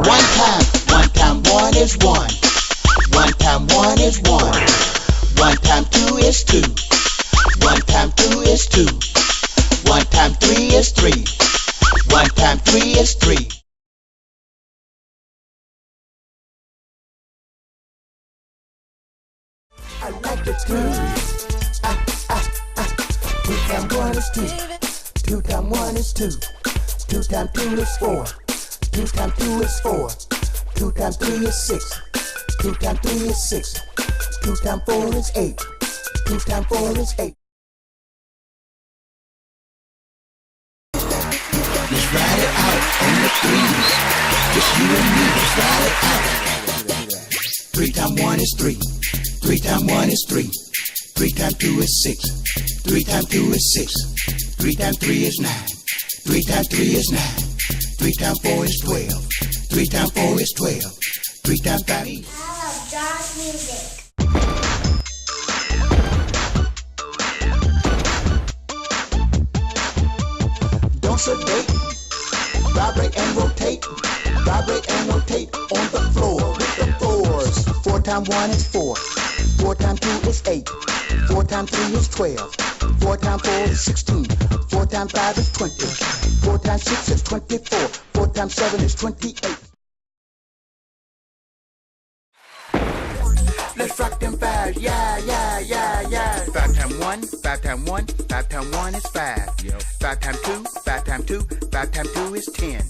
One time one is one. One time one is one. One time two is two. One time two is two. One time three is three. One time three is three. I like the twos. Two times one is two. Two times one is two. Two times two is four. Two times two is four. Two times three is six. Two times three is six. Two times four is eight. Two times four is eight. Let's ride it out on the threes. Just you and me, let's ride it out. 3 times 1 is 3. 3 times 1 is 3. 3 times 2 is 6. 3 times 2 is 6. 3 times 3 is 9. 3 times 3 is 9. 3 times 4 is 12. 3 times 4 is 12. 3 times 5 is... I love dance music. Don't sedate, vibrate and rotate on the floor with the fours. 4 times 1 is 4. 4 times 2 is 8. 4 times 3 is 12. 4 times 4 is 16. 4 times 5 is 20. 4 times 6 is 24. 4 times 7 is 28. Let's rock them fives, yeah, yeah, yeah, yeah. 5 times 1, 5 times 1, 5 times 1 is 5. 5 times 2, 5 times 2, 5 times 2 is 10.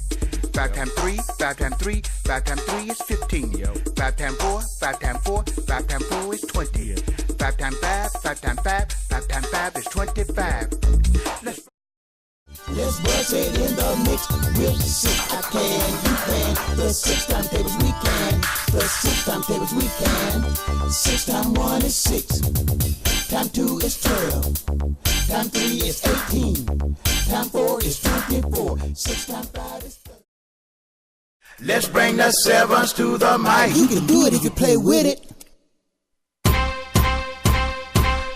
5 times 3, 5 times 3, 5 times 3 is 15. 5 times 4, 5 times 4, 5 times 4 is 20. 5 times 5, 5 times 5, 5 times 5 is 25. Let's buzz it in the mix. We'll see. I can, you can. The 6 times tables we can. The 6 times tables we can. 6 times 1 is 6. Time 2 is 12. Time 3 is 18. Time 4 is 24. 6 times 5 is 30. Let's bring the sevens to the mic. You can do it if you play with it.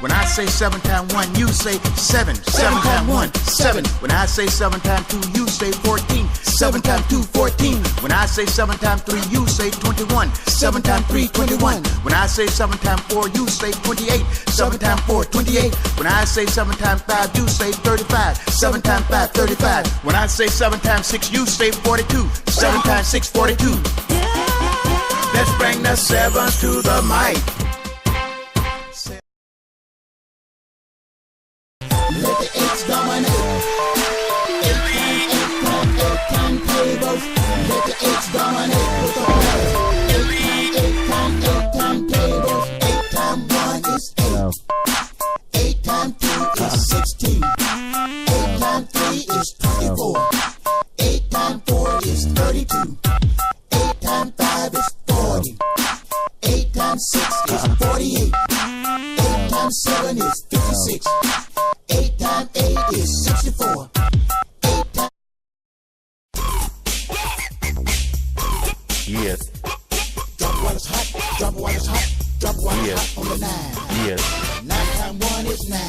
When I say 7 times 1, you say 7. 7 times 1, 7. When I say 7 times 2, you say 14. 7 times 2, 14. When I say 7 times 3, you say 21. 7 times 3, 21. When I say 7 times 4, you say 28. 7 times 4, 28. When I say 7 times 5, you say 35. 7 times 5, 35. When I say 7 times 6, you say 42. 7 times 6, 42. Let's bring the sevens to the mic. Let the 8s dominate. 8 times tables. Let the 8s dominate with the players. 8 times tables. 8 times 1 is 8. 8 times 2 is 16. 8 times 3 is 24. 8 times 4 is 32. 8 times 5 is 40. 8 times 6 is 48. 8 times 7 is 56. 8 times 8 is 64. 8 times... Yes. Drop one is hot, drop one is hot, drop one is hot on the 9. Yes. 9 times 1 is 9.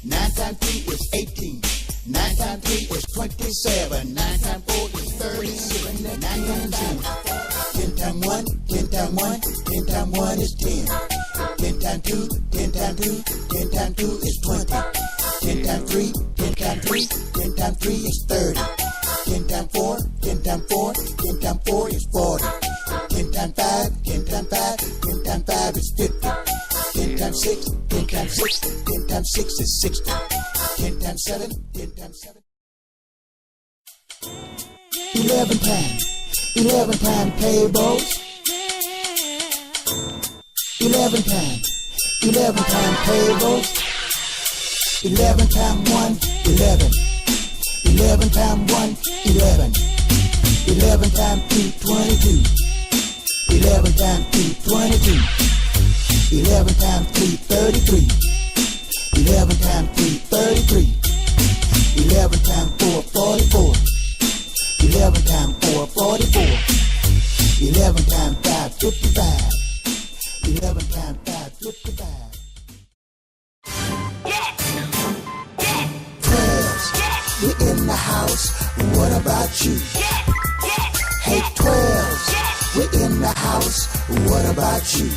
9 times 2 is 18. 9 times 3 is 27. 9 times 4 is 36. 9 times 2. 10 times 1, 10 times 1, 10 times 1 is 10. 10 times 2, 10 times 2, 10 times 2 is 20. 10 times 3, 10 times 3, 10 times 3 is 30. 10 times 4, 10 times 4, 10 times 4 is 40. 10 times 5, 10 times 5, 10 times 5 is 50. 10 times 6, 10 times 6, 10 times 6 is 60. 10 times 7, 10 times 7. 11 times tables. 11 times tables. 11 times 1, 11. 11 times 1, 11. 11 times 2, 22. 11 times 2, 22. 11 times 3, 33. 11 times 3, 33. 11 times 4, 44. 11 times 4, 44. 11 times 5, 55. 11 times 5, 55. 12s, we're in the house. What about you? Hey, 12. house, what about you?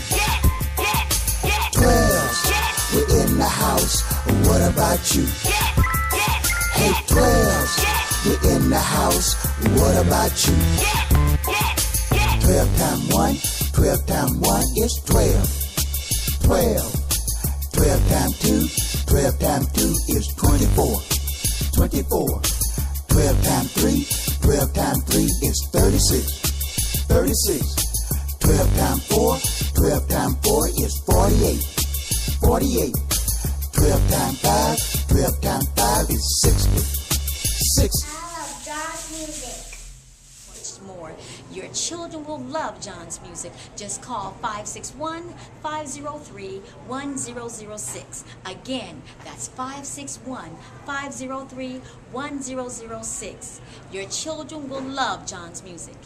12s, we're in the house, what about you? Hey 12s, we're in the house, what about you? 12 times 1, 12 times 1 is 12. 12. 12 times 2, 12 times 2 is 24. 24. 12 times 3, 12 times 3 is 36. 36. 12 times 4, 12 times 4 is 48. 48. 12 times 5, 12 times 5 is 60. 60. I love John's music. Much more. Your children will love John's music. Just call 561-503-1006. Again, that's 561-503-1006. Your children will love John's music.